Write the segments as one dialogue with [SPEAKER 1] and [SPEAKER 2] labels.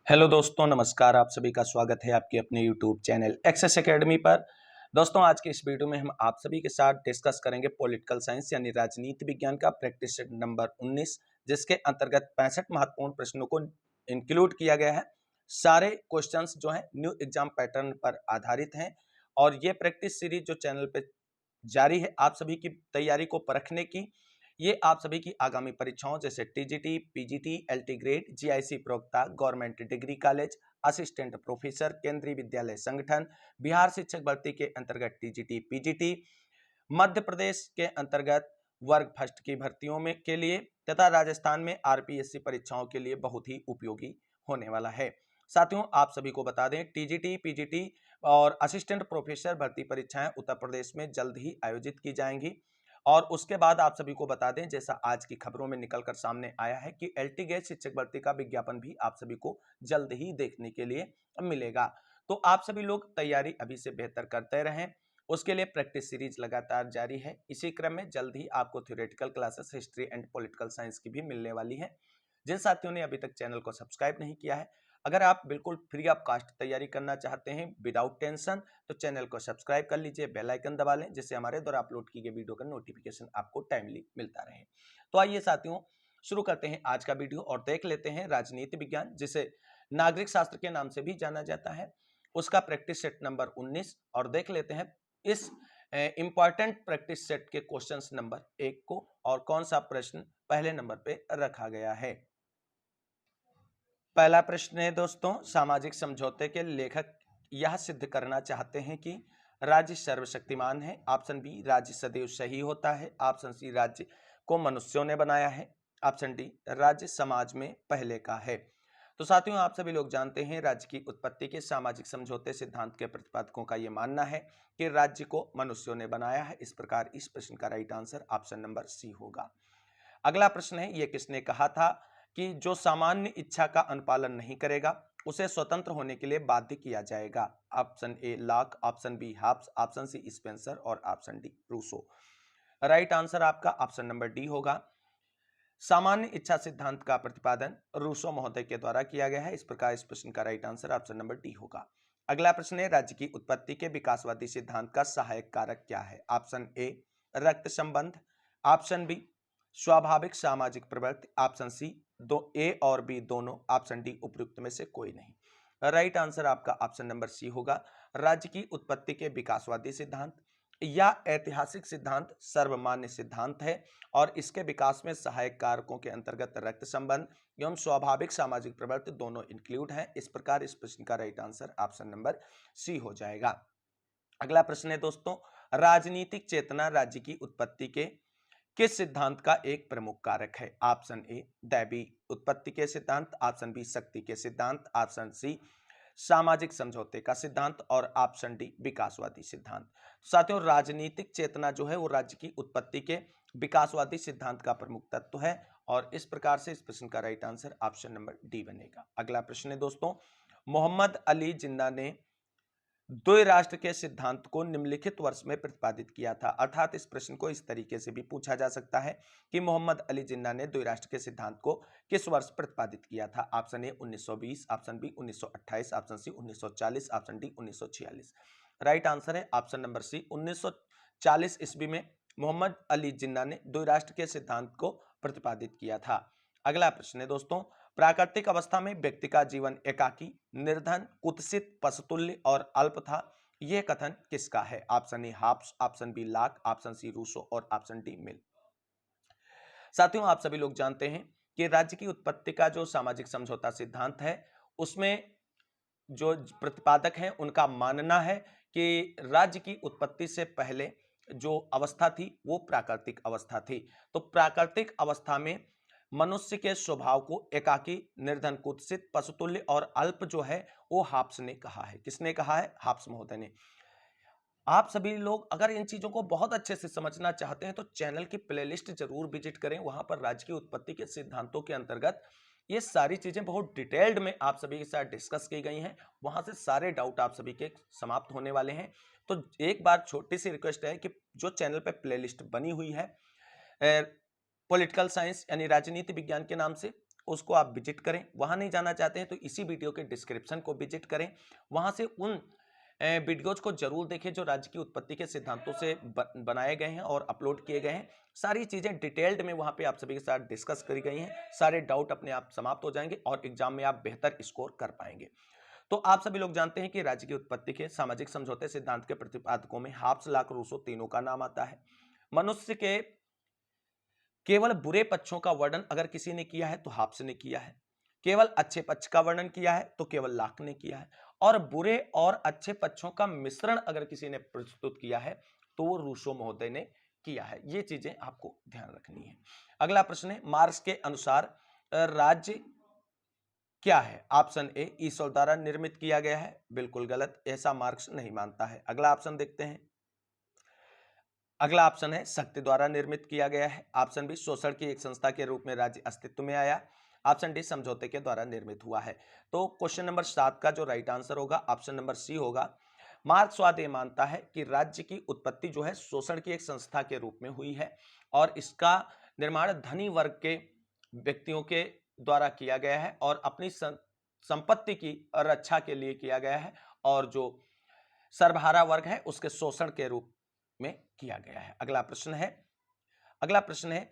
[SPEAKER 1] Hello दोस्तों, नमस्कार। आप सभी का स्वागत है आपके अपने यूट्यूब चैनल एक्सेस एकेडमी पर। दोस्तों, आज के इस वीडियो में हम आप सभी के साथ डिस्कस करेंगे पॉलिटिकल साइंस यानी राजनीति विज्ञान का प्रैक्टिस सेट नंबर 19, जिसके अंतर्गत 65 महत्वपूर्ण प्रश्नों को इंक्लूड किया गया है। सारे क्वेश्चंस जो हैं न्यू एग्जाम पैटर्न पर आधारित हैं और ये प्रैक्टिस सीरीज जो चैनल पे जारी है आप सभी की तैयारी को परखने की। ये आप सभी की आगामी परीक्षाओं जैसे TGT, PGT, LT grade, GIC प्रवक्ता, government degree college, assistant professor, Kendriya Vidyalaya संगठन, बिहार शिक्षक भर्ती के अंतर्गत टीजीटी, पीजीटी, मध्य प्रदेश के अंतर्गत वर्ग फर्स्ट की भर्तियों में के लिए तथा राजस्थान में आरपीएससी परीक्षाओं के लिए बहुत ही उपयोगी होने वाला है। साथियों, आप सभी को बता दें टीजीटी, पीजीटी और असिस्टेंट प्रोफेसर भर्ती परीक्षाएं उत्तर प्रदेश में जल्द ही आयोजित की जाएंगी। और उसके बाद आप सभी को बता दें, जैसा आज की खबरों में निकलकर सामने आया है कि एलटी ग्रेड शिक्षक भर्ती का विज्ञापन भी आप सभी को जल्द ही देखने के लिए मिलेगा। तो आप सभी लोग तैयारी अभी से बेहतर करते रहें, उसके लिए प्रैक्टिस सीरीज लगातार जारी है। इसी क्रम में जल्द ही आपको theoretical classes history and political science की भी मिलने वाली है। जिन साथियों ने अभी तक चैनल को सब्सक्राइब नहीं किया है, अगर आप बिल्कुल फ्री ऑफ कॉस्ट तैयारी करना चाहते हैं विदाउट टेंशन, तो चैनल को सब्सक्राइब कर लीजिए, बेल आइकन दबा लें, जिससे हमारे द्वारा अपलोड की गई वीडियो का नोटिफिकेशन आपको टाइमली मिलता रहे। तो आइए साथियों, शुरू करते हैं आज का वीडियो और देख लेते हैं राजनीति विज्ञान, जिसे नागरिक शास्त्र के नाम से भी जाना जाता है, उसका प्रैक्टिस सेट नंबर 19 और देख लेते हैं इस इंपॉर्टेंट प्रैक्टिस सेट के क्वेश्चंस नंबर 1 को और कौन सा प्रश्न पहले नंबर पे रखा गया है। पहला प्रश्न है दोस्तों, सामाजिक समझौते के लेखक यह सिद्ध करना चाहते हैं कि राज्य सर्वशक्तिमान है। ऑप्शन बी, राज्य सदैव सही होता है। ऑप्शन सी, राज्य को मनुष्यों ने बनाया है। ऑप्शन डी, राज्य समाज में पहले का है। तो साथियों, आप सभी लोग जानते हैं राज्य की उत्पत्ति के सामाजिक समझौते सिद्धांत के प्रतिपादकों का यह मानना है कि राज्य को मनुष्यों ने बनाया है। इस प्रकार इस प्रश्न का right answer option number C होगा। अगला प्रश्न है, यह किसने कहा था कि जो सामान्य इच्छा का अनुपालन नहीं करेगा उसे स्वतंत्र होने के लिए बाध्य किया जाएगा। Option A Locke, option B Hobbes, option C Spencer और option D Rousseau. Right answer आपका ऑप्शन नंबर डी होगा। सामान्य इच्छा सिद्धांत का प्रतिपादन रूसो महोदय के द्वारा किया गया है। इस प्रकार इस प्रश्न का right answer option number D होगा। अगला प्रश्न है, राज्य की उत्पत्ति के विकासवादी सिद्धांत का सहायक कारक क्या है। ऑप्शन ए रक्त संबंध, ऑप्शन बी स्वाभाविक सामाजिक प्रवृत्ति, ऑप्शन सी दो ए और बी दोनों, ऑप्शन डी उपयुक्त में से कोई नहीं। राइट आंसर आपका ऑप्शन नंबर सी होगा। राज्य की उत्पत्ति के विकासवादी सिद्धांत या ऐतिहासिक सिद्धांत सर्वमान्य सिद्धांत है और इसके विकास में सहायक कारकों के अंतर्गत रक्त संबंध एवं स्वाभाविक सामाजिक प्रवृत्ति दोनों इंक्लूड हैं। इस प्रकार इस प्रश्न का right answer option number C हो जाएगा। अगला प्रश्न है दोस्तों, राजनीतिक चेतना राज्य की उत्पत्ति के किस सिद्धांत का एक प्रमुख कारक है। ऑप्शन ए दैवी उत्पत्ति के सिद्धांत, ऑप्शन बी शक्ति के सिद्धांत, ऑप्शन सी सामाजिक समझौते का सिद्धांत और ऑप्शन डी विकासवादी सिद्धांत। साथियों, राजनीतिक चेतना जो है वो राज्य की उत्पत्ति के विकासवादी सिद्धांत का प्रमुख तत्व है और इस प्रकार से इस प्रश्न का right answer option number D बनेगा। अगला प्रश्न है दोस्तों, मोहम्मद अली जिन्ना ने द्वि राष्ट्र के सिद्धांत को निम्नलिखित वर्ष में प्रतिपादित किया था। अर्थात इस प्रश्न को इस तरीके से भी पूछा जा सकता है कि मोहम्मद अली जिन्ना ने द्वि राष्ट्र के सिद्धांत को किस वर्ष प्रतिपादित किया था। Option A 1920, option B 1928, option C 1940, option D 1946। Right answer है ऑप्शन नंबर सी 1940 ईस्वी में मोहम्मद अली जिन्ना ने द्वि राष्ट्र के सिद्धांत को प्रतिपादित किया था। अगला प्रश्न है दोस्तों, प्राकृतिक अवस्था में व्यक्ति का जीवन एकाकी, निर्धन, कुत्सित, पशुतुल्य और अल्प था। यह कथन किसका है। Option A Hobbes, option B Locke, option C Rousseau और ऑप्शन डी मिल। साथियों, आप सभी लोग जानते हैं कि राज्य की उत्पत्ति का जो सामाजिक समझौता सिद्धांत है उसमें जो प्रतिपादक हैं उनका मानना है कि राज्य की उत्पत्ति से पहले जो अवस्था थी वो प्राकृतिक अवस्था थी। तो प्राकृतिक अवस्था में मनुष्य के स्वभाव को एकाकी, निर्धन, कुत्सित, पशुतुल्य और अल्प जो है वो हॉब्स ने कहा है। किसने कहा है? हॉब्स महोदय ने। आप सभी लोग अगर इन चीजों को बहुत अच्छे से समझना चाहते हैं तो चैनल की प्लेलिस्ट जरूर विजिट करें। वहां पर राज्य की उत्पत्ति के सिद्धांतों के अंतर्गत ये सारी चीजें बहुत डिटेल्ड में आप सभी के साथ डिस्कस की गई हैं। वहां से सारे डाउट आप सभी के समाप्त होने वाले हैं। तो एक बार छोटी सी रिक्वेस्ट है कि जो चैनल पे प्लेलिस्ट बनी हुई है पॉलिटिकल साइंस यानी राजनीति विज्ञान के नाम से, उसको आप विजिट करें। वहां नहीं जाना चाहते हैं तो इसी वीडियो के डिस्क्रिप्शन को विजिट करें, वहां से उन वीडियोज को जरूर देखें जो राज्य की उत्पत्ति के सिद्धांतों से बनाए गए हैं और अपलोड किए गए हैं। सारी चीजें डिटेल्ड में वहां पे आप सभी के साथ डिस्कस करी गई हैं। सारे डाउट अपने आप समाप्त हो जाएंगे और एग्जाम में आप बेहतर स्कोर कर पाएंगे। तो आप सभी लोग जानते हैं कि राज्य की उत्पत्ति के सामाजिक समझौते सिद्धांत के प्रतिपादकों में हाब्स, लाक, रूसो तीनों का नाम आता है। मनुष्य के केवल बुरे पक्षों का वर्णन अगर किसी ने किया है तो हाब्स ने किया है, केवल अच्छे पक्ष का वर्णन किया है तो केवल लाक ने किया है, और बुरे और अच्छे पक्षों का मिश्रण अगर किसी ने प्रस्तुत किया है तो वो रूसो महोदय ने किया है। ये चीजें आपको ध्यान रखनी है। अगला प्रश्न है, मार्क्स के अनुसार राज्य क्या है? ऑप्शन ए ईश्वर द्वारा निर्मित किया गया है, बिल्कुल गलत, ऐसा मार्क्स नहीं मानता है। अगला ऑप्शन देखते हैं। अगला ऑप्शन है शक्ति द्वारा निर्मित किया गया है। ऑप्शन बी शोषण की एक संस्था के रूप में राज्य अस्तित्व में आया। ऑप्शन डी समझौते के द्वारा निर्मित हुआ है। तो क्वेश्चन नंबर 7 का जो राइट आंसर होगा ऑप्शन नंबर सी होगा। मार्क्सवाद ये मानता है कि राज्य की उत्पत्ति जो है शोषण की एक संस्था के रूप में हुई है और इसका निर्माण धनी वर्ग के व्यक्तियों के द्वारा किया गया है और अपनी संपत्ति की रक्षा के लिए किया गया है, और जो सर्वहारा वर्ग है उसके शोषण के रूप में किया गया है। अगला प्रश्न है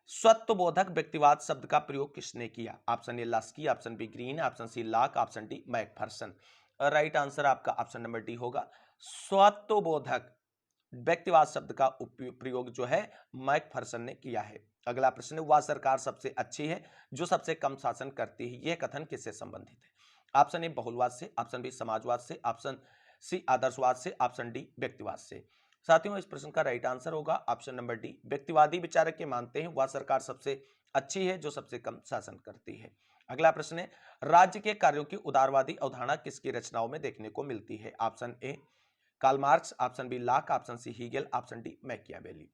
[SPEAKER 1] स्वत्वबोधक व्यक्तिवाद शब्द का प्रयोग किसने किया? Option A Laski, option B Green, option C Locke, option D Macpherson. Right answer आपका ऑप्शन नंबर डी होगा। स्वत्वबोधक व्यक्तिवाद शब्द का प्रयोग जो है मैकफर्सन ने किया है। अगला प्रश्न है वह सरकार सबसे अच्छी है जो सबसे कम शासन करती है, यह कथन किससे संबंधित है? ऑप्शन ए बहुलवाद से, ऑप्शन बी समाजवाद से, ऑप्शन सी आदर्शवाद से, ऑप्शन डी व्यक्तिवाद से। साथियों इस प्रश्न का राइट आंसर होगा ऑप्शन नंबर डी। व्यक्तिवादी विचारक के मानते हैं वह सरकार सबसे अच्छी है जो सबसे कम शासन करती है। अगला प्रश्न है राज्य के कार्यों की उदारवादी अवधारणा किसकी रचनाओं में देखने को मिलती है? Option A Karl Marx, option B Locke, option C Hegel, option D Machiavelli.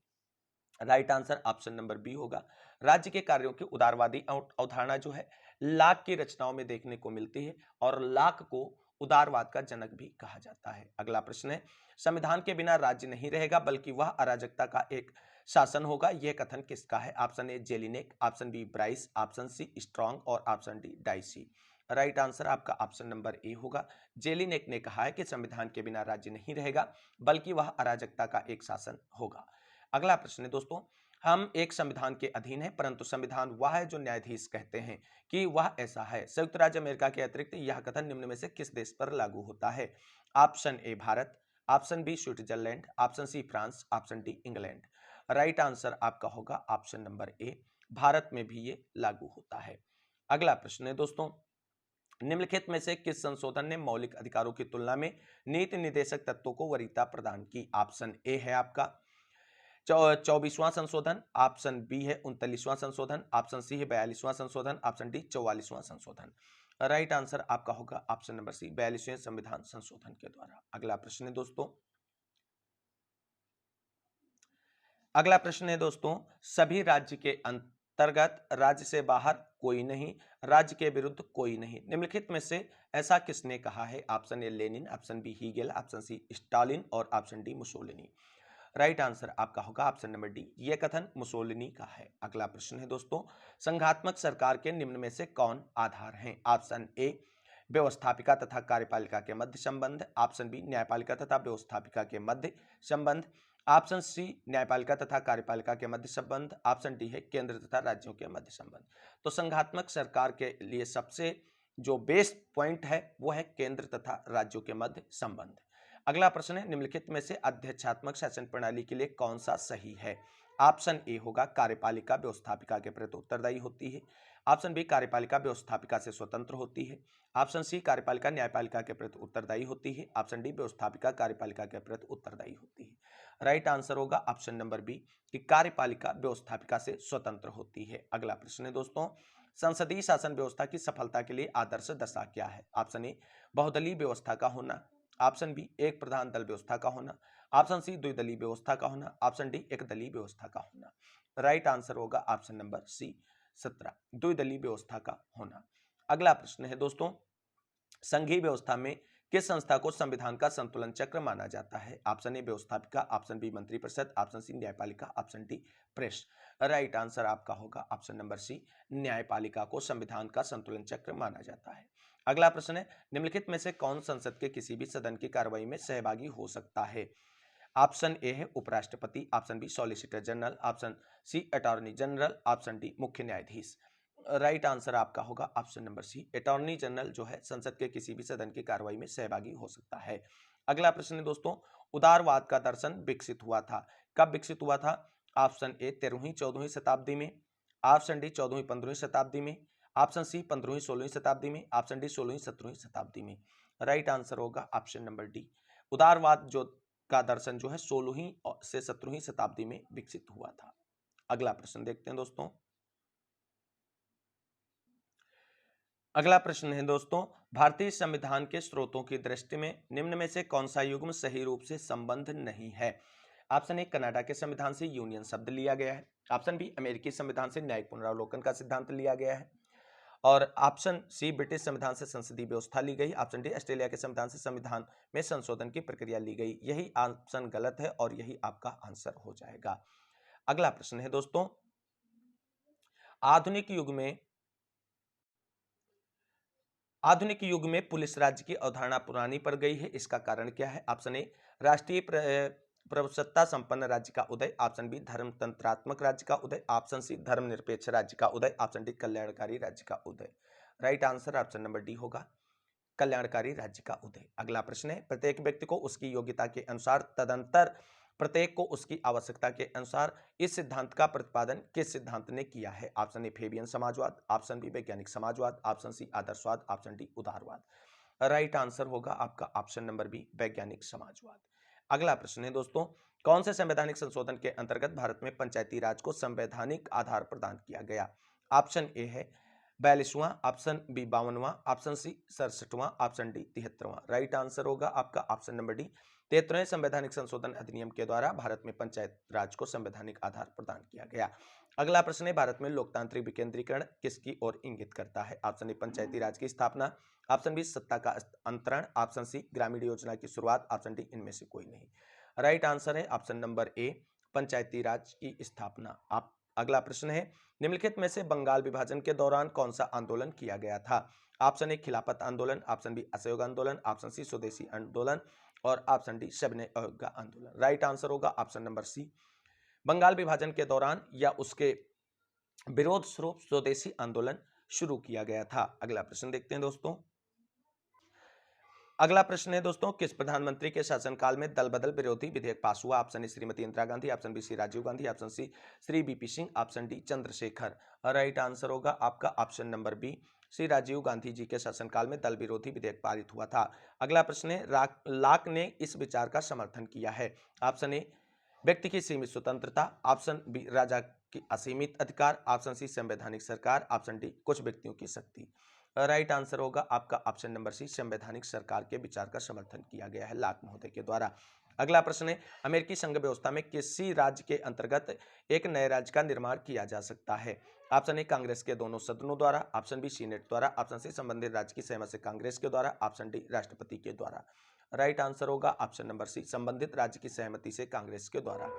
[SPEAKER 1] Right answer option number B होगा। राज्य के कार्यों की उदारवादी अवधारणा जो है लाक की रचनाओं में देखने को मिलती है और लाक को उदारवाद का जनक भी कहा जाता है। अगला प्रश्न है संविधान के बिना राज्य नहीं रहेगा बल्कि वह अराजकता का एक शासन होगा, यह कथन किसका है? Option A Jellinek, option B Bryce, option C Strong और option D Dicey. Right answer आपका ऑप्शन नंबर ए होगा। जेलिनेक ने कहा है कि संविधान के बिना राज्य नहीं रहेगा बल्कि वह अराजकता का एक शासन होगा। अगला प्रश्न है दोस्तों, हम एक संविधान के अधीन है परंतु संविधान वह है जो न्यायाधीश कहते हैं कि वह ऐसा है। संयुक्त राज्य अमेरिका के अतिरिक्त यह कथन निम्न में से किस देश पर लागू होता है? Option A Bharat, option B Switzerland, option C France, option D England. Right answer आपका होगा ऑप्शन नंबर ए, भारत में भी ये लागू होता है। अगला प्रश्न है दोस्तों, निम्नलिखित में से किस संशोधन ने मौलिक अधिकारों की तुलना में नीति निर्देशक तत्वों को वरीयता प्रदान की? ऑप्शन ए है आपका 24वां संशोधन, ऑप्शन बी है 39वां संशोधन, ऑप्शन सी है 42वां संशोधन, ऑप्शन डी 44वां संशोधन। राइट आंसर आपका होगा ऑप्शन नंबर सी 42वें संविधान संशोधन के द्वारा। अगला प्रश्न है दोस्तों, सभी राज्य के अंतर्गत, राज्य से बाहर कोई नहीं, राज्य के विरुद्ध कोई नहीं, निम्नलिखित में से ऐसा किसने कहा है? Option A Lenin, option B Hegel, option C Stalin और option D Mussolini. Right answer आपका होगा ऑप्शन नंबर डी, यह कथन मुसोलिनी का है। अगला प्रश्न है दोस्तों, संघात्मक सरकार के निम्न में से कौन आधार हैं? ऑप्शन ए व्यवस्थापिका तथा कार्यपालिका के मध्य संबंध, ऑप्शन बी न्यायपालिका तथा व्यवस्थापिका के मध्य संबंध, ऑप्शन सी न्यायपालिका तथा कार्यपालिका के मध्य संबंध, ऑप्शन डी है केंद्र तथा राज्यों के मध्य संबंध। तो संघात्मक सरकार के लिए सबसे जो बेस्ट पॉइंट है वो है केंद्र तथा राज्यों के मध्य संबंध। अगला प्रश्न है निम्नलिखित में से अध्यक्षात्मक शासन प्रणाली के लिए कौन सा सही है? ऑप्शन ए होगा कार्यपालिका व्यवस्थापिका के प्रति उत्तरदायी होती है, ऑप्शन बी कार्यपालिका व्यवस्थापिका से स्वतंत्र होती है, ऑप्शन सी कार्यपालिका न्यायपालिका के प्रति उत्तरदायी होती है, ऑप्शन डी व्यवस्थापिका कार्यपालिका के प्रति उत्तरदायी होती है। राइट आंसर होगा ऑप्शन नंबर बी कि कार्यपालिका व्यवस्थापिका से स्वतंत्र होती है। अगला प्रश्न है दोस्तों, संसदीय शासन व्यवस्था की सफलता के लिए आदर्श दशा क्या है? ऑप्शन ए बहुदलीय व्यवस्था का होना, ऑप्शन बी एक प्रधान दल व्यवस्था का होना, ऑप्शन सी द्विदलीय व्यवस्था का होना, ऑप्शन डी एक दलीय व्यवस्था का होना। राइट आंसर होगा ऑप्शन नंबर सी 17 द्विदलीय व्यवस्था का होना। अगला प्रश्न है दोस्तों, संघीय व्यवस्था में किस संस्था को संविधान का संतुलन चक्र माना जाता है? ऑप्शन ए व्यवस्थापिका, ऑप्शन बी मंत्रिपरिषद, ऑप्शन सी न्यायपालिका, option D press. Right answer आपका होगा ऑप्शन नंबर सी, न्यायपालिका को संविधान का संतुलन चक्र माना जाता है। अगला प्रश्न है, निम्नलिखित में से कौन संसद के किसी भी सदन की कार्रवाई में सहभागी हो सकता है? ऑप्शन ए है उपराष्ट्रपति, option B solicitor general, option C attorney general, option D मुख्य न्यायाधीश। राइट आंसर आपका होगा option number C, attorney general जो है संसद के किसी भी सदन की कार्रवाई में सहभागी हो सकता है। अगला प्रश्न है दोस्तों, उदारवाद का दर्शन विकसित हुआ था, कब विकसित हुआ था? ऑप्शन ए 13वीं 14वीं शताब्दी में, ऑप्शन डी 14वीं 15वीं शताब्दी में, ऑप्शन सी 15वीं 16वीं शताब्दी में, ऑप्शन डी 16वीं 17वीं शताब्दी में। राइट आंसर होगा ऑप्शन नंबर डी, उदारवाद जो का दर्शन जो है 16वीं से 17वीं शताब्दी में विकसित हुआ था। अगला प्रश्न देखते हैं दोस्तों। अगला प्रश्न है दोस्तों, भारतीय संविधान के स्रोतों की दृष्टि में निम्न में से कौन सा युग्म सही रूप से संबद्ध नहीं है? ऑप्शन ए कनाडा के संविधान से यूनियन शब्द लिया गया है, ऑप्शन बी अमेरिकी संविधान से न्यायिक पुनरावलोकन का सिद्धांत लिया गया है, और ऑप्शन सी ब्रिटिश संविधान से संसदीय व्यवस्था ली गई, ऑप्शन डी ऑस्ट्रेलिया के संविधान से संविधान में संशोधन की प्रक्रिया ली गई। यही ऑप्शन गलत है और यही आपका आंसर हो जाएगा। अगला प्रश्न है दोस्तों, आधुनिक युग में पुलिस राज्य की अवधारणा पुरानी पड़ गई है, इसका कारण क्या है? ऑप्शन ए राष्ट्रीय प्रभुसत्ता संपन्न राज्य का उदय, ऑप्शन बी धर्मतंत्रात्मक राज्य का उदय, ऑप्शन सी धर्मनिरपेक्ष राज्य का उदय, ऑप्शन डी कल्याणकारी राज्य का उदय। Right answer option number D होगा, कल्याणकारी राज्य का उदय। अगला प्रश्न है, प्रत्येक व्यक्ति को उसकी योग्यता के अनुसार तदंतर प्रत्येक को उसकी आवश्यकता के अनुसार इस सिद्धांत का प्रतिपादन किस सिद्धांत ने किया है? ऑप्शन ए फेबियन समाजवाद, ऑप्शन बी वैज्ञानिक समाजवाद, ऑप्शन सी आदर्शवाद, ऑप्शन डी उदारवाद। राइट आंसर होगा आपका ऑप्शन नंबर बी वैज्ञानिक समाजवाद। अगला प्रश्न है दोस्तों, कौन से संवैधानिक संशोधन के अंतर्गत भारत में पंचायती राज को संवैधानिक आधार प्रदान किया गया? ऑप्शन ए है 42वां, ऑप्शन बी 52वां, ऑप्शन सी 67वां, ऑप्शन डी 73वां। राइट आंसर होगा आपका ऑप्शन नंबर डी 73वें संवैधानिक संशोधन अधिनियम के द्वारा भारत में पंचायत राज को संवैधानिक आधार प्रदान किया गया। अगला प्रश्न है, भारत में लोकतांत्रिक विकेंद्रीकरण किसकी ओर इंगित करता है? ऑप्शन ए पंचायती राज की स्थापना, ऑप्शन बी सत्ता का अंतरण, ऑप्शन सी ग्रामीण योजना की शुरुआत, ऑप्शन डी इनमें से कोई नहीं। राइट आंसर है ऑप्शन नंबर ए पंचायती राज की स्थापना। आप अगला प्रश्न है, निम्नलिखित में से बंगाल विभाजन के दौरान कौन सा आंदोलन किया गया था? ऑप्शन ए खिलाफत आंदोलन, ऑप्शन बी असहयोग आंदोलन, ऑप्शन सी स्वदेशी आंदोलन, और ऑप्शन डी सविनय अवज्ञा आंदोलन। राइट आंसर होगा ऑप्शन नंबर सी, बंगाल विभाजन के दौरान या उसके विरोध स्वरूप स्वदेशी आंदोलन शुरू किया गया था। अगला प्रश्न देखते हैं दोस्तों। अगला प्रश्न है दोस्तों, किस प्रधानमंत्री के शासनकाल में दल बदल विरोधी विधेयक पास हुआ? Option A Shrimati Indira Gandhi, option B Shri Rajiv Gandhi, option C Shri BP Singh, option D Chandrashekhar. Right answer होगा आपका option number B, Shri Rajiv Gandhi ji के शासनकाल में दल विरोधी विधेयक पारित हुआ था। अगला प्रश्न है, लॉक ने इस विचार का समर्थन किया है? ऑप्शन ए व्यक्ति की सीमित स्वतंत्रता, ऑप्शन बी राजा की असीमित अधिकार, ऑप्शन सी संवैधानिक सरकार, ऑप्शन डी कुछ व्यक्तियों की शक्ति। राइट आंसर होगा आपका ऑप्शन नंबर सी, संवैधानिक सरकार के विचार का समर्थन किया गया है लॉक महोदय के द्वारा। अगला प्रश्न है, अमेरिकी संघ व्यवस्था में किसी राज्य के अंतर्गत एक नए राज्य का निर्माण किया जा सकता है? ऑप्शन ए कांग्रेस के दोनों सदनों द्वारा, ऑप्शन बी सीनेट द्वारा, ऑप्शन सी संबंधित राज्य की सहमति से कांग्रेस के द्वारा, ऑप्शन डी राष्ट्रपति के द्वारा। राइट आंसर होगा ऑप्शन नंबर सी, संबंधित राज्य की सहमति से कांग्रेस के द्वारा।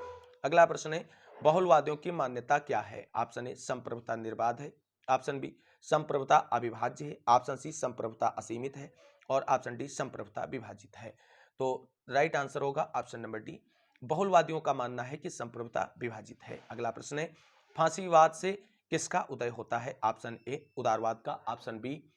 [SPEAKER 1] अगला प्रश्न है, बहुलवादियों की मान्यता क्या है? ऑप्शन ए संप्रभुता निर्बाध है, ऑप्शन बी संप्रभुता अविभाज्य है, ऑप्शन सी संप्रभुता असीमित है, और ऑप्शन डी संप्रभुता विभाजित है। तो राइट आंसर होगा ऑप्शन नंबर डी, बहुलवादियों का मानना है कि संप्रभुता विभाजित है। अगला प्रश्न है, फांसीवाद से किसका उदय होता है? ऑप्शन ए उदारवाद का, ऑप्शन बी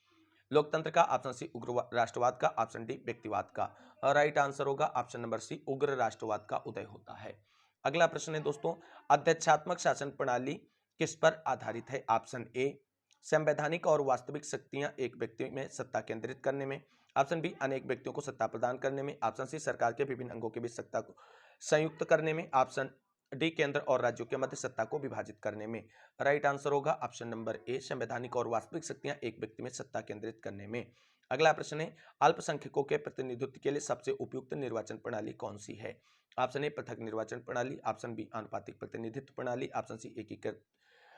[SPEAKER 1] लोकतंत्र का, ऑप्शन सी उग्र राष्ट्रवाद का, ऑप्शन डी व्यक्तिवाद का। राइट आंसर होगा ऑप्शन नंबर सी, उग्र राष्ट्रवाद का उदय होता है। अगला प्रश्न है दोस्तों, अध्यक्षात्मक शासन प्रणाली किस पर आधारित है? ऑप्शन ए संवैधानिक और वास्तविक शक्तियां एक व्यक्ति में सत्ता केंद्रित करने में, ऑप्शन बी अनेक व्यक्तियों को सत्ता प्रदान करने में, ऑप्शन सी सरकार के विभिन्न अंगों के बीच सत्ता को संयुक्त करने में, ऑप्शन डी केंद्र और राज्यों के मध्य सत्ता को विभाजित करने में। राइट आंसर होगा ऑप्शन नंबर ए, संवैधानिक और वास्तविक शक्तियां एक व्यक्ति में सत्ता केंद्रित करने में। अगला प्रश्न है, अल्पसंख्यकों के प्रतिनिधित्व के लिए सबसे उपयुक्त निर्वाचन प्रणाली कौन सी है? ऑप्शन ए पृथक निर्वाचन प्रणाली, ऑप्शन बी आनुपातिक प्रतिनिधित्व प्रणाली, ऑप्शन सी एकीकृत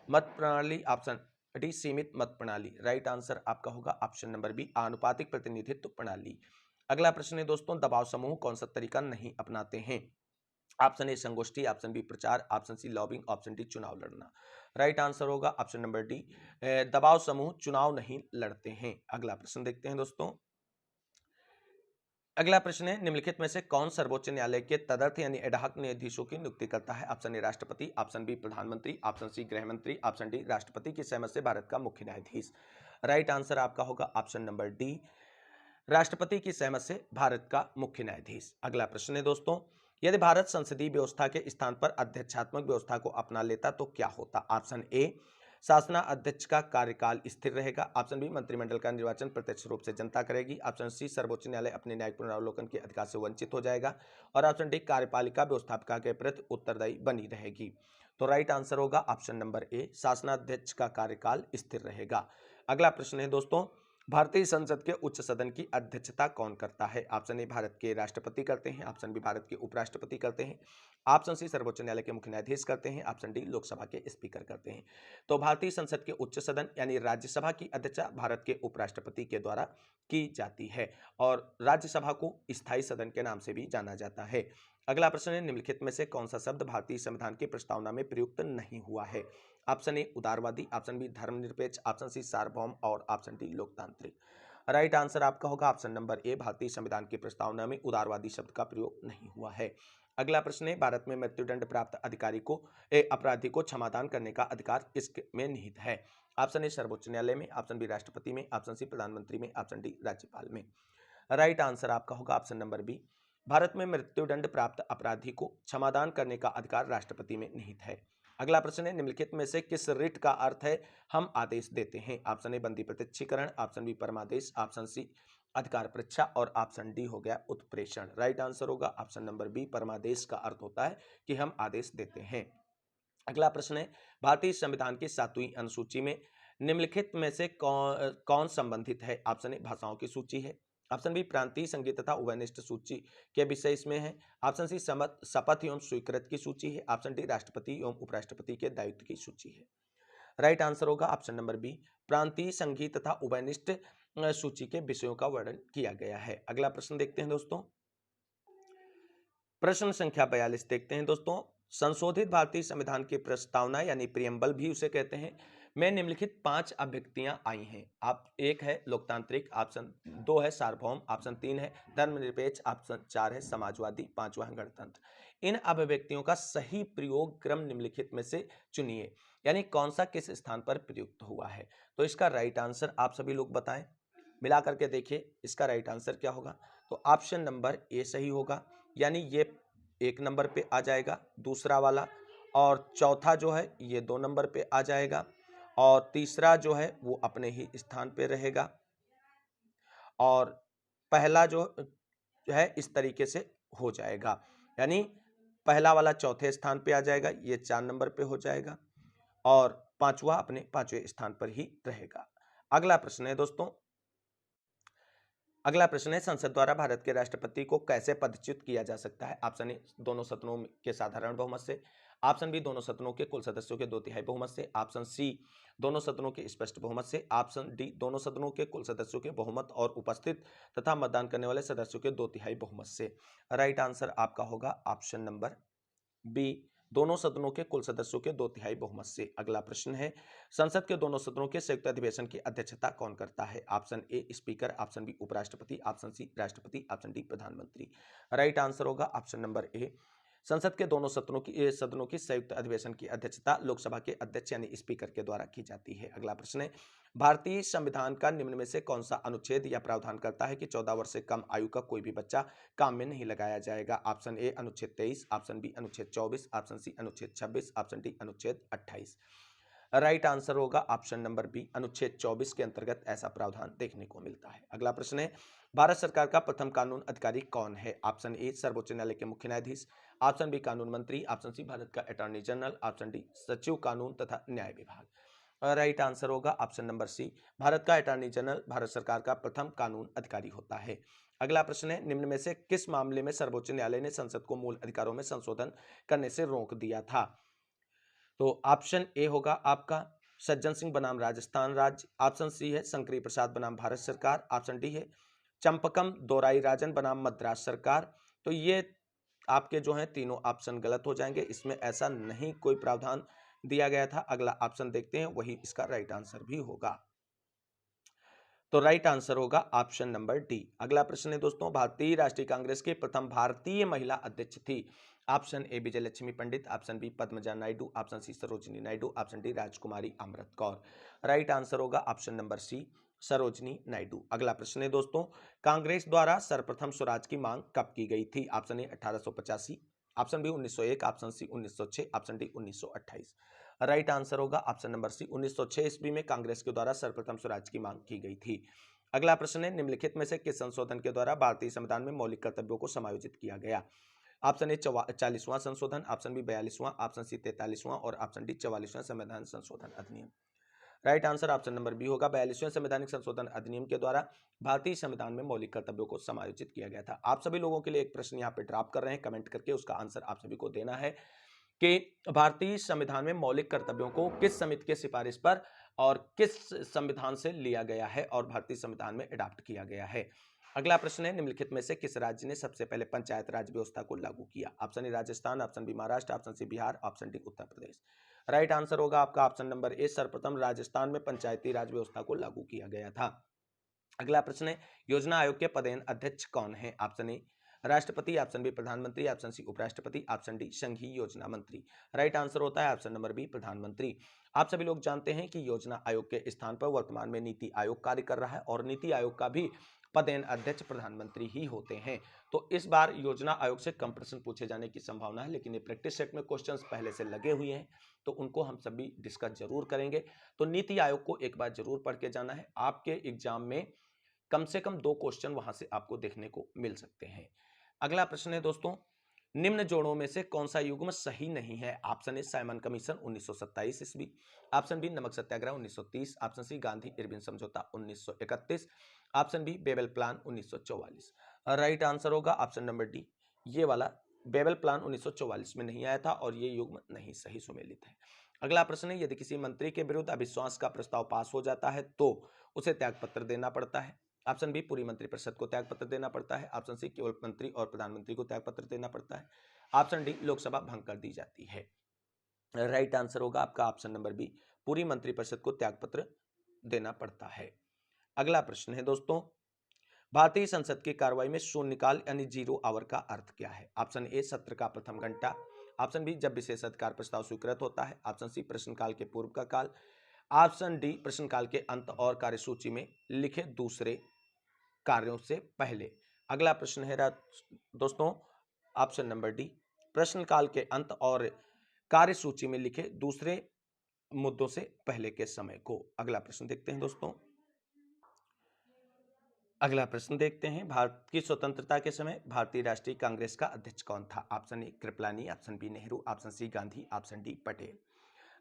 [SPEAKER 1] मत प्रणाली, ऑप्शन डी सीमित मत प्रणाली। राइट आंसर आपका होगा ऑप्शन नंबर बी, आनुपातिक प्रतिनिधित्व प्रणाली। अगला प्रश्न है दोस्तों, दबाव समूह कौन सा तरीका नहीं अपनाते हैं? ऑप्शन ए संगोष्ठी, ऑप्शन बी प्रचार, option C lobbying, option D चुनाव लड़ना। राइट आंसर होगा ऑप्शन नंबर डी, दबाव समूह चुनाव नहीं लड़ते हैं। अगला प्रश्न देखते हैं दोस्तों। अगला प्रश्न है, निम्नलिखित में से कौन सर्वोच्च न्यायालय के तदर्थ यानी एडहॉक न्यायाधीशों की नियुक्ति करता है? ऑप्शन ए राष्ट्रपति, ऑप्शन बी प्रधानमंत्री, ऑप्शन सी गृह मंत्री, ऑप्शन डी राष्ट्रपति की सहमति से भारत का मुख्य न्यायाधीश। राइट आंसर आपका होगा ऑप्शन नंबर डी, राष्ट्रपति की सहमति से भारत का मुख्य न्यायाधीश। अगला प्रश्न है दोस्तों, यदि भारत संसदीय व्यवस्था के स्थान पर अध्यक्षात्मक व्यवस्था को अपना लेता तो क्या होता? ऑप्शन ए, शासना अध्यक्ष का कार्यकाल स्थिर रहेगा, ऑप्शन बी मंत्रिमंडल का निर्वाचन प्रत्यक्ष रूप से जनता करेगी, ऑप्शन सी सर्वोच्च न्यायालय अपने न्यायिक पुनरावलोकन के अधिकार से वंचित हो जाएगा, और ऑप्शन डी कार्यपालिका व्यवस्थापिका के प्रति उत्तरदायी बनी रहेगी। तो राइट आंसर होगा ऑप्शन नंबर ए, शासनाध्यक्ष का कार्यकाल स्थिर रहेगा। अगला प्रश्न है दोस्तों, भारतीय संसद के उच्च सदन की अध्यक्षता कौन करता है? ऑप्शन ए भारत के राष्ट्रपति करते हैं, ऑप्शन बी भारत के उपराष्ट्रपति करते हैं, ऑप्शन सी सर्वोच्च न्यायालय के मुख्य न्यायाधीश करते हैं, ऑप्शन डी लोकसभा के स्पीकर करते हैं। तो भारतीय संसद के उच्च सदन यानी राज्यसभा की अध्यक्षता भारत के उपराष्ट्रपति के द्वारा की जाती है, और राज्यसभा को स्थायी सदन के नाम से भी जाना जाता है। अगला प्रश्न है, निम्नलिखित में से कौन सा शब्द भारतीय संविधान की प्रस्तावना में प्रयुक्त नहीं हुआ है? ऑप्शन ए उदारवादी, ऑप्शन बी धर्मनिरपेक्ष, ऑप्शन सी सार्वभौम, और ऑप्शन डी लोकतांत्रिक। राइट आंसर आपका होगा ऑप्शन नंबर ए, भारतीय संविधान की प्रस्तावना में उदारवादी शब्द का प्रयोग नहीं हुआ है। अगला प्रश्न है, भारत में मृत्युदंड प्राप्त अधिकारी को अपराधी को क्षमादान करने का अधिकार किसमें निहित है? ऑप्शन ए सर्वोच्च न्यायालय में, ऑप्शन बी राष्ट्रपति में, ऑप्शन सी प्रधानमंत्री में, ऑप्शन डी राज्यपाल में। राइट आंसर आपका होगा ऑप्शन नंबर बी, भारत में मृत्युदंड प्राप्त अपराधी को क्षमादान करने का अधिकार राष्ट्रपति में निहित है। अगला प्रश्न है, निम्नलिखित में से किस रिट का अर्थ है हम आदेश देते हैं? ऑप्शन ए बंदी प्रत्यक्षीकरण, ऑप्शन बी परमादेश, ऑप्शन सी अधिकार परीक्षा, और ऑप्शन डी हो गया उत्प्रेषण। राइट आंसर होगा ऑप्शन नंबर बी, परमादेश का अर्थ होता है कि हम आदेश देते हैं। अगला प्रश्न है, भारतीय संविधान की 7वीं अनुसूची में निम्नलिखित में से कौन संबंधित है? ऑप्शन ए भाषाओं की सूची है, ऑप्शन बी प्रांतीय संगीत तथा उभयनिष्ठ सूची के विषय इसमें है, ऑप्शन सी शपथ एवं स्वीकृत की सूची है, ऑप्शन डी राष्ट्रपति एवं उपराष्ट्रपति के दायित्व की सूची है। राइट आंसर होगा ऑप्शन नंबर बी, प्रांतीय संगीत तथा उभयनिष्ठ सूची के विषयों का वर्णन किया गया है। अगला प्रश्न देखते हैं दोस्तों, प्रश्न संख्या 42 देखते हैं दोस्तों, संशोधित भारतीय संविधान की प्रस्तावना यानी प्रियम्बल भी उसे कहते हैं में निम्नलिखित 5 अभिव्यक्तियां आई हैं। आप एक है लोकतांत्रिक, ऑप्शन 2 है सार्वभौम, ऑप्शन 3 है धर्मनिरपेक्ष, ऑप्शन 4 है समाजवादी, 5वां है गणतंत्र। इन अभिव्यक्तियों का सही प्रयोग क्रम निम्नलिखित में से चुनिए, यानी कौन सा किस स्थान पर प्रयुक्त हुआ है। तो इसका राइट आंसर आप सभी लोग बताएं, मिला करके देखिए इसका राइट आंसर क्या होगा। तो ऑप्शन नंबर ए सही होगा, यानी ये 1 नंबर पे आ जाएगा दूसरा वाला, और चौथा जो है ये 2 नंबर पे आ जाएगा, और तीसरा जो है वो अपने ही स्थान पे रहेगा, और पहला जो है इस तरीके से हो जाएगा, यानी पहला वाला चौथे स्थान पे आ जाएगा, ये 4 नंबर पे हो जाएगा, और पांचवा अपने 5वें स्थान पर ही रहेगा। अगला प्रश्न है दोस्तों, अगला प्रश्न है, संसद द्वारा भारत के राष्ट्रपति को कैसे पदच्युत किया जा सकता है? ऑप्शन ए दोनों सदनों के साधारण बहुमत से, ऑप्शन बी दोनों सदनों के कुल सदस्यों के 2/3 बहुमत से, ऑप्शन सी दोनों सदनों के स्पष्ट बहुमत से, ऑप्शन डी दोनों सदनों के कुल सदस्यों के बहुमत और उपस्थित तथा मतदान करने वाले सदस्यों के 2/3 बहुमत से। राइट आंसर आपका होगा ऑप्शन नंबर बी, दोनों सदनों के कुल सदस्यों के 2/3 बहुमत से। अगला प्रश्न है, संसद के दोनों सदनों के संयुक्त अधिवेशन की अध्यक्षता कौन करता है? Option A speaker, option B उपराष्ट्रपति, ऑप्शन सी राष्ट्रपति, ऑप्शन डी प्रधानमंत्री। राइट आंसर होगा ऑप्शन नंबर ए, संसद के दोनों सदनों की संयुक्त अधिवेशन की अध्यक्षता लोकसभा के अध्यक्ष यानी स्पीकर के द्वारा की जाती है। अगला प्रश्न है, भारतीय संविधान का निम्न में से कौन सा अनुच्छेद या प्रावधान करता है कि 14 वर्ष से कम आयु का कोई भी बच्चा काम में नहीं लगाया जाएगा? ऑप्शन ए अनुच्छेद 23, ऑप्शन बी अनुच्छेद 24, ऑप्शन सी अनुच्छेद 26, ऑप्शन डी अनुच्छेद 28। राइट आंसर होगा ऑप्शन नंबर बी, अनुच्छेद 24 के अंतर्गत ऐसा प्रावधान देखने को मिलता है। अगला प्रश्न है, भारत सरकार का प्रथम कानून अधिकारी कौन है? ऑप्शन ए सर्वोच्च न्यायालय के मुख्य न्यायाधीश, ऑप्शन बी कानून मंत्री, ऑप्शन सी भारत का अटॉर्नी जनरल, ऑप्शन डी सचिव कानून तथा न्याय विभाग। राइट आंसर होगा ऑप्शन नंबर सी, भारत का अटॉर्नी जनरल भारत सरकार का प्रथम कानून अधिकारी होता है। अगला प्रश्न है, निम्न में से किस मामले में सर्वोच्च न्यायालय ने संसद को मूल अधिकारों में संशोधन करने से रोक दिया था? तो ऑप्शन ए होगा आपका सज्जन सिंह बनाम राजस्थान राज्य, ऑप्शन सी है शंकरी प्रसाद बनाम भारत सरकार, ऑप्शन डी है चंपकम दोराईराजन बनाम मद्रास सरकार। तो ये आपके जो हैं तीनों ऑप्शन गलत हो जाएंगे, इसमें ऐसा नहीं कोई प्रावधान दिया गया था। अगला ऑप्शन देखते हैं, वही इसका राइट आंसर भी होगा। तो राइट आंसर होगा ऑप्शन नंबर डी। अगला प्रश्न है दोस्तों, भारतीय राष्ट्रीय कांग्रेस की प्रथम भारतीय महिला अध्यक्ष थी। Option A Vijayalakshmi Pandit, option B Padmaja Naidu, option C Sarojini Naidu, option D Rajkumari Amrit Kaur. Right answer होगा option number C, Sarojini Naidu. अगला प्रश्न है दोस्तों, कांग्रेस द्वारा सर्वप्रथम स्वराज की मांग कब की गई थी? Option A 1885, option B 1901, option C 1906, option D 1928। Right answer होगा ऑप्शन नंबर सी, 1906 ईस्वी में कांग्रेस के द्वारा सर्वप्रथम स्वराज की मांग की गई थी। अगला प्रश्न है, निम्नलिखित में से किस संशोधन के द्वारा भारतीय संविधान में मौलिक कर्तव्यों को समायोजित किया गया? ऑप्शन ए 40वां संशोधन, ऑप्शन बी 42वां, ऑप्शन सी 43वां और ऑप्शन डी 44वां संविधान संशोधन अधिनियम। Right answer option number B होगा, 42वें संवैधानिक संशोधन अधिनियम के द्वारा भारतीय संविधान में मौलिक कर्तव्यों को समायोजित किया गया था। आप सभी लोगों के लिए एक प्रश्न यहाँ पे ड्रॉप कर रहे हैं, कमेंट करके उसका आंसर आप सभी को देना है कि भारतीय संविधान में मौलिक कर्तव्यों को किस समिति की सिफारिश पर और किस संविधान से लिया गया है और भारतीय संविधान में अडॉप्ट किया गया है। अगला प्रश्न है, निम्नलिखित में से किस राज्य ने सबसे पहले पंचायत राज व्यवस्था को लागू किया? Option A Rajasthan, option B Maharashtra, option C Bihar, option D Uttar Pradesh. Right answer होगा आपका ऑप्शन नंबर ए, सर्वप्रथम राजस्थान में पंचायती राज व्यवस्था को लागू किया गया था। अगला प्रश्न है, योजना आयोग के पदेन अध्यक्ष कौन है? ऑप्शन ए राष्ट्रपति, ऑप्शन बी प्रधानमंत्री, ऑप्शन सी उपराष्ट्रपति, ऑप्शन डी संघीय योजना मंत्री। राइट आंसर होता है ऑप्शन नंबर बी, प्रधानमंत्री। आप सभी लोग जानते हैं कि योजना आयोग के स्थान पर वर्तमान में नीति आयोग कार्य कर रहा है और नीति आयोग का भी पदेन अध्यक्ष प्रधानमंत्री ही होते हैं। तो इस बार योजना आयोग से कम प्रश्न पूछे जाने की संभावना है, लेकिन ये प्रैक्टिस सेट में क्वेश्चंस पहले से लगे हुए हैं तो उनको हम सभी डिस्कस जरूर करेंगे। तो नीति आयोग को एक बार जरूर पढ़ के जाना है, आपके एग्जाम में कम से कम 2 क्वेश्चन वहां से आपको देखने को मिल सकते हैं। अगला प्रश्न है दोस्तों, निम्न जोड़ों में से कौन सा युग्म सही नहीं है? ऑप्शन ए साइमन कमीशन 1927 ईस्वी, ऑप्शन बी नमक सत्याग्रह 1930, ऑप्शन सी गांधी इरविन समझौता 1931, option B label plan 1944। Right answer होगा ऑप्शन नंबर डी, ये वाला बेबल प्लान 1944 में नहीं आया था और ये युग्म नहीं सही सुमेलित है। अगला प्रश्न है, यदि किसी मंत्री के विरुद्ध अविश्वास का प्रस्ताव पास हो जाता है तो उसे त्यागपत्र देना पड़ता है। ऑप्शन बी पूरी मंत्रिपरिषद को त्यागपत्र देना पड़ता है, ऑप्शन सी केवल मंत्री और प्रधानमंत्री को त्यागपत्र देना पड़ता है, ऑप्शन डी लोकसभा भंग कर दी जाती है। राइट आंसर होगा आपका ऑप्शन नंबर बी, पूरी मंत्रिपरिषद को त्यागपत्र देना पड़ता है। अगला प्रश्न है दोस्तों, भारतीय संसद की कार्रवाई में शून्यकाल यानी 0 आवर का अर्थ क्या है? ऑप्शन ए सत्र का प्रथम घंटा, ऑप्शन बी जब विशेषाधिकार प्रस्ताव स्वीकृत होता है, ऑप्शन सी प्रश्नकाल के पूर्व का काल, ऑप्शन डी प्रश्नकाल के अंत और कार्यसूची में लिखे दूसरे कार्यों से पहले। अगला प्रश्न है दोस्तों ऑप्शन नंबर डी, प्रश्नकाल के अंत और कार्यसूची में लिखे दूसरे मुद्दों से पहले के समय को। अगला प्रश्न देखते हैं दोस्तों, अगला प्रश्न देखते हैं, भारत की स्वतंत्रता के समय भारतीय राष्ट्रीय कांग्रेस का अध्यक्ष कौन था? Option A Kripalani, option B Nehru, option C Gandhi, option D Patel.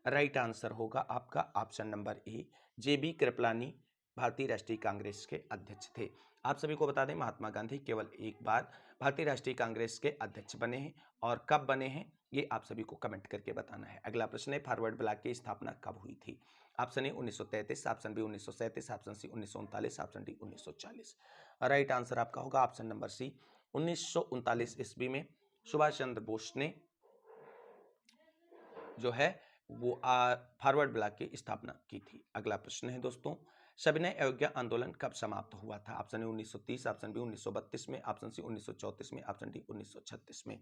[SPEAKER 1] Right answer होगा आपका option number A, J B Kripalani भारतीय राष्ट्रीय कांग्रेस के अध्यक्ष थे। आप सभी को बता दें, महात्मा गांधी केवल एक बार भारतीय राष्ट्रीय कांग्रेस के अध्यक्ष बने हैं और कब बने हैं ये आप सभी को कमेंट करके बताना है। अगला प्रश्न है, फॉरवर्ड ब्लॉक की स्थापना कब हुई थी? Option A 1933, option B 1937, option C 1939, option D 1940। Right answer आपका होगा ऑप्शन नंबर सी, 1939 ईस्वी में सुभाष चंद्र बोस ने जो है वो फॉरवर्ड ब्लॉक की स्थापना की थी। अगला प्रश्न है दोस्तों, सविनय अवज्ञा आंदोलन कब समाप्त हुआ था? ऑप्शन ए 1930, ऑप्शन बी 1932 में, ऑप्शन सी 1934 में, ऑप्शन डी 1936 में।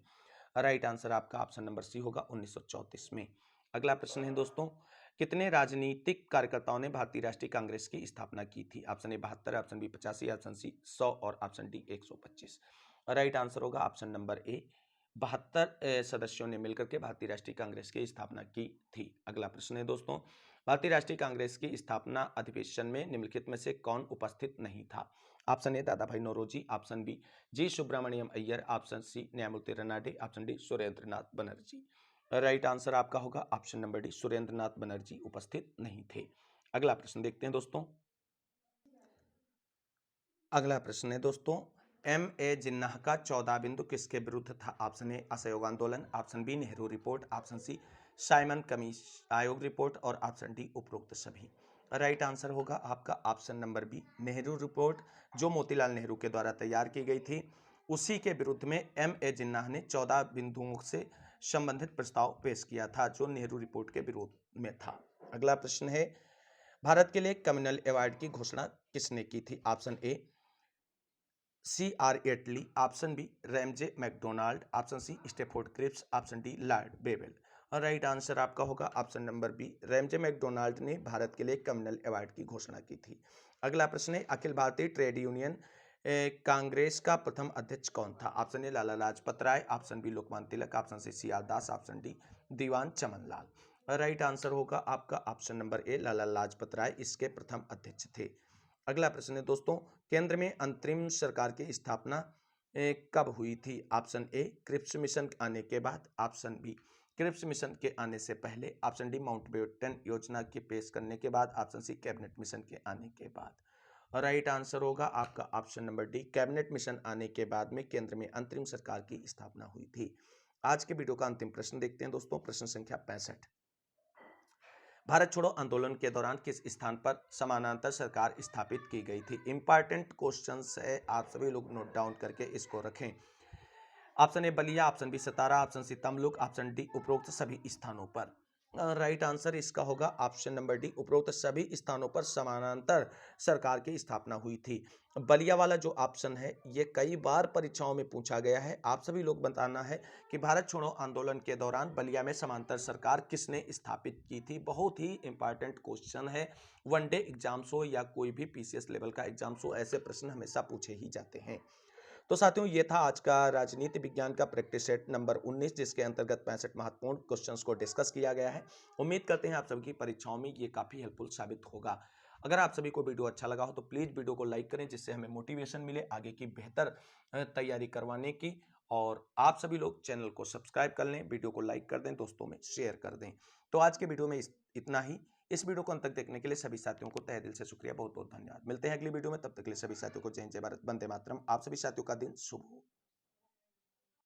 [SPEAKER 1] राइट आंसर आपका ऑप्शन नंबर सी होगा 1934 में। अगला प्रश्न है दोस्तों, कितने राजनीतिक कार्यकर्ताओं ने भारतीय राष्ट्रीय कांग्रेस की स्थापना की थी? Option A 72, option B 85, option C 100 और ऑप्शन डी 125। राइट आंसर होगा ऑप्शन नंबर ए, 72 सदस्यों ने मिलकर के भारतीय राष्ट्रीय कांग्रेस की स्थापना की थी। अगला प्रश्न है दोस्तों, भारतीय राष्ट्रीय कांग्रेस की स्थापना अधिवेशन में निम्नलिखित में से कौन उपस्थित नहीं था? ऑप्शन ए दादा भाई नौरोजी, ऑप्शन बी जी सुब्रमण्यम अय्यर, ऑप्शन सी न्यायमूर्ति रनाडे, ऑप्शन डी सुरेंद्र नाथ बनर्जी। राइट आंसर आपका होगा ऑप्शन नंबर डी, सुरेंद्र नाथ बनर्जी उपस्थित नहीं थे। अगला प्रश्न देखते हैं दोस्तों, अगला प्रश्न है दोस्तों, एम ए जिन्नाह का 14 बिंदु किसके विरुद्ध था? ऑप्शन ए असहयोग आंदोलन, option B Nehru report, option C Simon commission आयोग रिपोर्ट और ऑप्शन डी उपरोक्त सभी। राइट आंसर होगा आपका option number B, Nehru report, जो मोतीलाल नेहरू के द्वारा तैयार की गई थी। उसी के विरुद्ध में ए जिन्नाह ने 14 बिंदुओं से संबंधित प्रस्ताव पेश किया था, जो नेहरू रिपोर्ट के विरोध में था। अगला प्रश्न है, भारत के लिए कम्युनल अवार्ड की घोषणा किसने की थी? Option A C.R. Attlee, option B Ramsay MacDonald, option C Stafford Cripps, option D lord Wavell. और राइट आंसर आपका होगा option number B, Ramsay MacDonald ने भारत के लिए कम्युनल अवार्ड की घोषणा की थी। अगला प्रश्न है, अखिल भारतीय ट्रेड यूनियन कांग्रेस का प्रथम अध्यक्ष कौन था? Option A Lala Lajpat Rai, option B Lokmanya Tilak, option C C R Das, option D Diwan Chamanlal. Right answer होगा आपका option number A, Lala Lajpat Rai इसके प्रथम अध्यक्ष थे। अगला प्रश्न है दोस्तों, केंद्र में अंतरिम सरकार की स्थापना कब हुई थी? ऑप्शन ए क्रिप्स मिशन आने के बाद, ऑप्शन बी क्रिप्स मिशन के आने से पहले, ऑप्शन डी माउंटबेटन योजना के पेश करने के बाद, ऑप्शन सी कैबिनेट मिशन के आने के बाद। राइट आंसर होगा आपका option number D, cabinet mission आने के बाद में केंद्र में अंतरिम सरकार की स्थापना हुई थी। आज के वीडियो का अंतिम प्रश्न देखते हैं दोस्तों, प्रश्न संख्या 65। भारत छोड़ो आंदोलन के दौरान किस स्थान पर समानांतर सरकार स्थापित की गई थी? इंपॉर्टेंट क्वेश्चंस है, आप सभी लोग नोट डाउन करके इसको रखें। Option A Ballia, option B Satara, option C Tamluk, option D उपरोक्त सभी स्थानों पर। राइट आंसर इसका होगा ऑप्शन नंबर डी, उपरोक्त सभी स्थानों पर समानांतर सरकार की स्थापना हुई थी। बलिया वाला जो ऑप्शन है ये कई बार परीक्षाओं में पूछा गया है। आप सभी लोग बताना है कि भारत छोड़ो आंदोलन के दौरान बलिया में समांतर सरकार किसने स्थापित की थी। बहुत ही इंपॉर्टेंट क्वेश्चन है, वनडे एग्जाम्स हो या कोई भी पीसीएस लेवल का एग्जाम्स हो, ऐसे प्रश्न हमेशा पूछे ही जाते हैं। तो साथियों, ये था आज का राजनीति विज्ञान का प्रैक्टिस सेट नंबर 19, जिसके अंतर्गत 65 महत्वपूर्ण क्वेश्चंस को डिस्कस किया गया है। उम्मीद करते हैं आप सभी की परीक्षाओं में ये काफ़ी हेल्पफुल साबित होगा। अगर आप सभी को वीडियो अच्छा लगा हो तो प्लीज़ वीडियो को लाइक करें, जिससे हमें मोटिवेशन मिले आगे की बेहतर तैयारी करवाने की। और आप सभी लोग चैनल को सब्सक्राइब कर लें, वीडियो को लाइक कर दें, दोस्तों में शेयर कर दें। तो आज के वीडियो में इतना ही। इस वीडियो को अंत तक देखने के लिए सभी साथियों को तहे दिल से शुक्रिया, बहुत बहुत धन्यवाद। मिलते हैं अगली वीडियो में, तब तक के लिए सभी साथियों को जय जय भारत, वंदे मातरम। आप सभी साथियों का दिन शुभ हो।